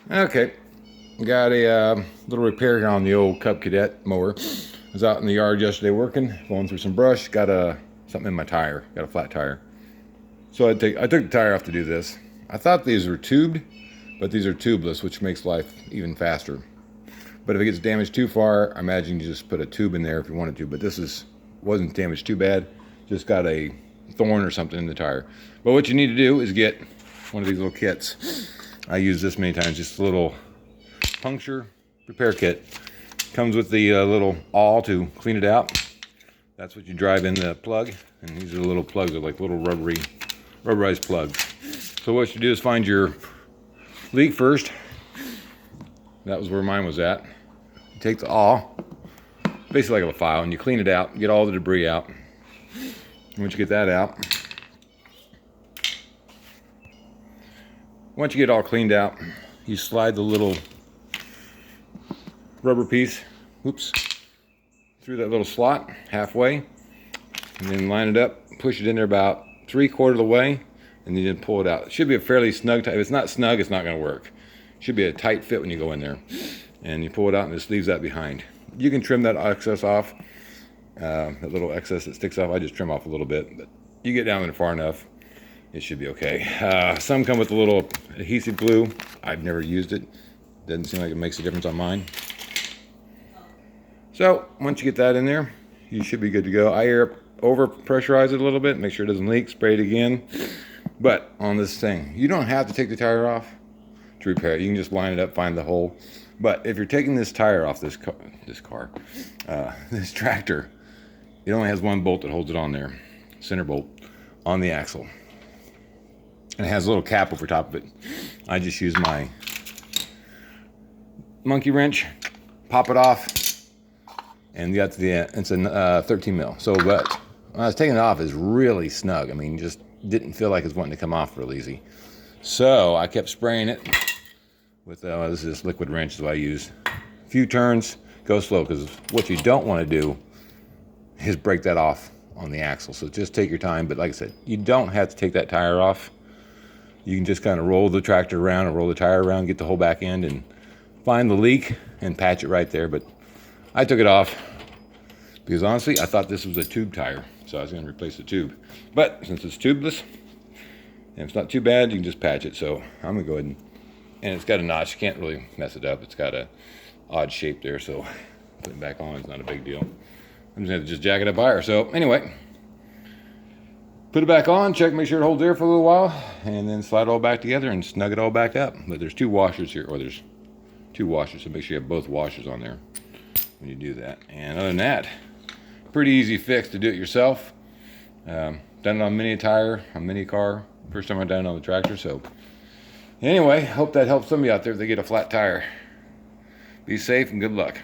Okay, got a little repair here on the old Cub Cadet mower. I was out in the yard yesterday working, going through some brush. Got something in my tire. Got a flat tire. So I took the tire off to do this. I thought these were tubed, but these are tubeless, which makes life even faster. But if it gets damaged too far, I imagine you just put a tube in there if you wanted to. But wasn't damaged too bad. Just got a thorn or something in the tire. But what you need to do is get one of these little kits. I use this many times. Just a little puncture repair kit. Comes with the little awl to clean it out. That's what you drive in the plug. And these are the little plugs. They're like little rubberized plugs. So what you do is find your leak first. That was where mine was at. You take the awl, basically like a file, and you clean it out, get all the debris out. Once you get that out, once you get it all cleaned out, you slide the little rubber piece, through that little slot halfway, and then line it up, push it in there about 3/4 of the way, and then pull it out. It should be a fairly snug, if it's not snug, it's not gonna work. It should be a tight fit when you go in there. And you pull it out and just leaves that behind. You can trim that excess off, that little excess that sticks off. I just trim off a little bit, but you get down there far enough, it should be okay. Some come with a little adhesive glue. I've never used it. Doesn't seem like it makes a difference on mine. So once you get that in there, you should be good to go. I over pressurize it a little bit, make sure it doesn't leak, spray it again. But on this thing, you don't have to take the tire off to repair it. You can just line it up, find the hole. But if you're taking this tire off this tractor, it only has one bolt that holds it on there, center bolt on the axle. And it has a little cap over top of it. I just use my monkey wrench, pop it off, and you got to the end. It's a 13 mil. So, but when I was taking it off, it's really snug. I mean, just didn't feel like it's wanting to come off real easy. So I kept spraying it with this liquid wrench is what I use. A few turns, go slow, because what you don't want to do is break that off on the axle. So just take your time. But like I said, you don't have to take that tire off. You can just kind of roll the tractor around and roll the tire around, get the whole back end and find the leak and patch it right there. But I took it off because honestly, I thought this was a tube tire. So I was going to replace the tube. But since it's tubeless and it's not too bad, you can just patch it. So I'm going to go ahead and it's got a notch. You can't really mess it up. It's got a odd shape there. So putting it back on is not a big deal. I'm just going to jack it up higher. So anyway, put it back on, check, make sure it holds there for a little while, and then slide it all back together and snug it all back up. But there's two washers here, or there's two washers, so make sure you have both washers on there when you do that. And other than that, pretty easy fix to do it yourself. Done it on mini tire, on mini car. First time I've done it on the tractor. So anyway, hope that helps somebody out there if they get a flat tire. Be safe and good luck.